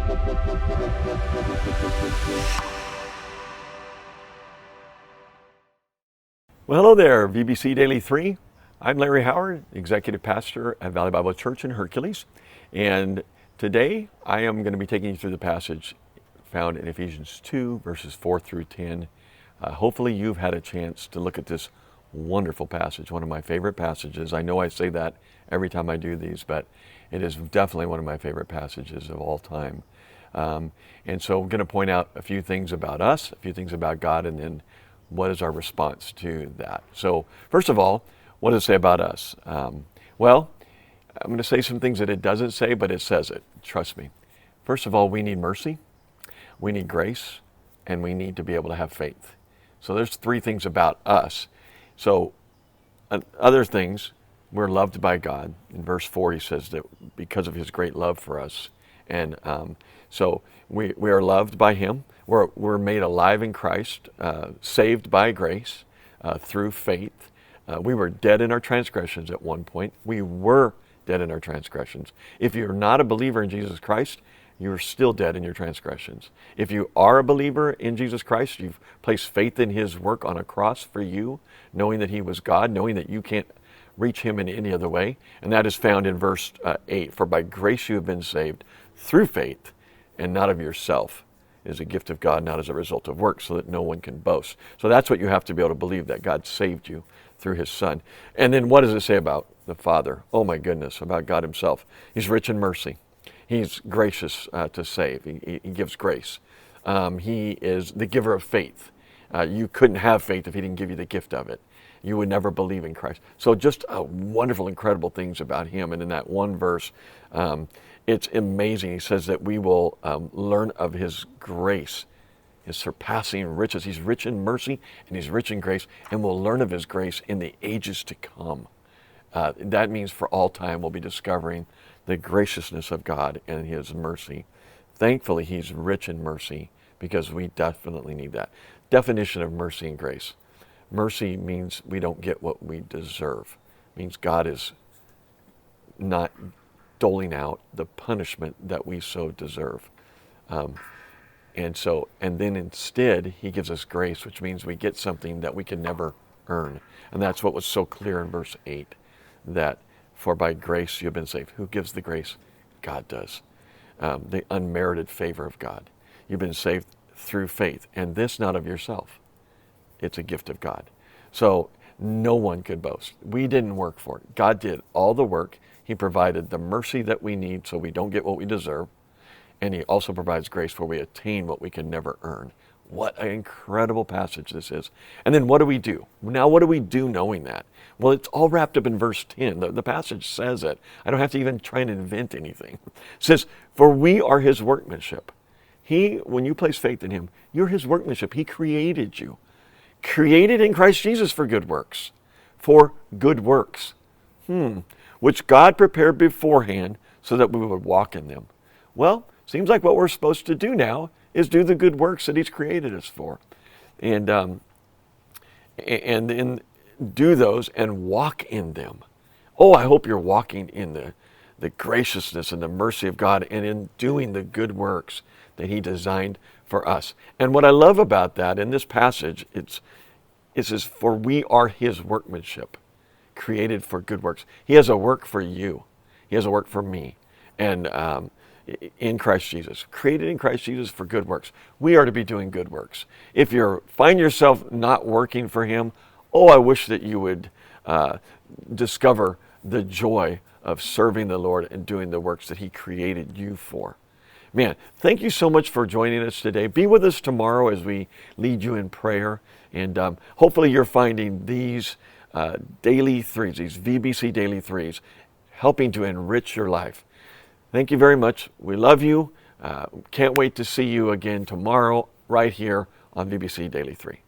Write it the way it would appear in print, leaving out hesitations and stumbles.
Well, hello there, VBC Daily 3. I'm Larry Howard, Executive Pastor at Valley Bible Church in Hercules. And today I am going to be taking you through the passage found in Ephesians 2, verses 4 through 10. Hopefully you've had a chance to look at this wonderful passage, one of my favorite passages. I know I say that every time I do these, but it is definitely one of my favorite passages of all time. And so I'm going to point out a few things about us, a few things about God, and then what is our response to that. So first of all, what does it say about us? Well, I'm going to say some things that it doesn't say, but it says it. Trust me. First of all, we need mercy, we need grace, and we need to be able to have faith. So there's three things about us. So other things, we're loved by God. In verse 4, he says that because of his great love for us. And so we are loved by him. We're made alive in Christ, saved by grace through faith. We were dead in our transgressions at one point. We were dead in our transgressions. If you're not a believer in Jesus Christ, you're still dead in your transgressions. If you are a believer in Jesus Christ, you've placed faith in his work on a cross for you, knowing that he was God, knowing that you can't reach him in any other way. And that is found in verse 8. For by grace you have been saved through faith, and not of yourself. It is a gift of God, not as a result of works, so that no one can boast. So that's what you have to be able to believe, that God saved you through his Son. And then what does it say about the Father? Oh my goodness, about God himself. He's rich in mercy. He's gracious to save. He gives grace. He is the giver of faith. You couldn't have faith if he didn't give you the gift of it. You would never believe in Christ. So just wonderful, incredible things about him. And in that one verse, it's amazing. He says that we will learn of his grace, his surpassing riches. He's rich in mercy and he's rich in grace, and we'll learn of his grace in the ages to come. That means for all time we'll be discovering the graciousness of God and his mercy. Thankfully, he's rich in mercy, because we definitely need that. Definition of mercy and grace. Mercy means we don't get what we deserve. It means God is not doling out the punishment that we so deserve. And then instead, he gives us grace, which means we get something that we can never earn. And that's what was so clear in verse 8, that for by grace you have been saved. Who gives the grace? God does. The unmerited favor of God. You've been saved through faith, and this not of yourself. It's a gift of God. So no one could boast. We didn't work for it. God did all the work. He provided the mercy that we need so we don't get what we deserve. And he also provides grace where we attain what we can never earn. What an incredible passage this is. And then what do we do? Now what do we do knowing that? Well, it's all wrapped up in verse 10. The passage says it. I don't have to even try and invent anything. It says, for we are his workmanship. When you place faith in him, you're his workmanship. He created you. Created in Christ Jesus for good works. For good works. Which God prepared beforehand so that we would walk in them. Well, seems like what we're supposed to do now is do the good works that he's created us for. And then do those and walk in them. Oh, I hope you're walking in the graciousness and the mercy of God, and in doing the good works that he designed for us. And what I love about that in this passage, it says, for we are his workmanship, created for good works. He has a work for you. He has a work for me. And in Christ Jesus, created in Christ Jesus for good works. We are to be doing good works. If you find yourself not working for him, oh, I wish that you would discover the joy of serving the Lord and doing the works that he created you for. Man, thank you so much for joining us today. Be with us tomorrow as we lead you in prayer. And hopefully you're finding these Daily 3s, these VBC Daily 3s, helping to enrich your life. Thank you very much. We love you. Can't wait to see you again tomorrow right here on VBC Daily 3.